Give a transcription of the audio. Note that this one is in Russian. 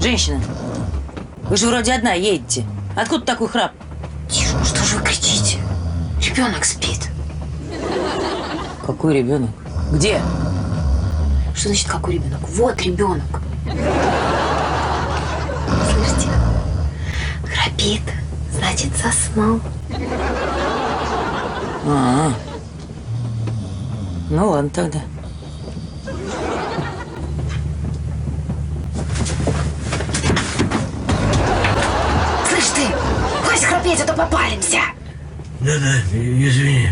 Женщина, вы же вроде одна едете. Откуда такой храп? Тише, ну что же вы кричите? Ребенок спит. Какой ребенок? Где? Что значит какой ребенок? Вот ребенок. Слышите? Храпит, значит заснул. А-а. Ну ладно тогда. Слышь ты, хватит храпеть, а то попалимся. Да-да, извини.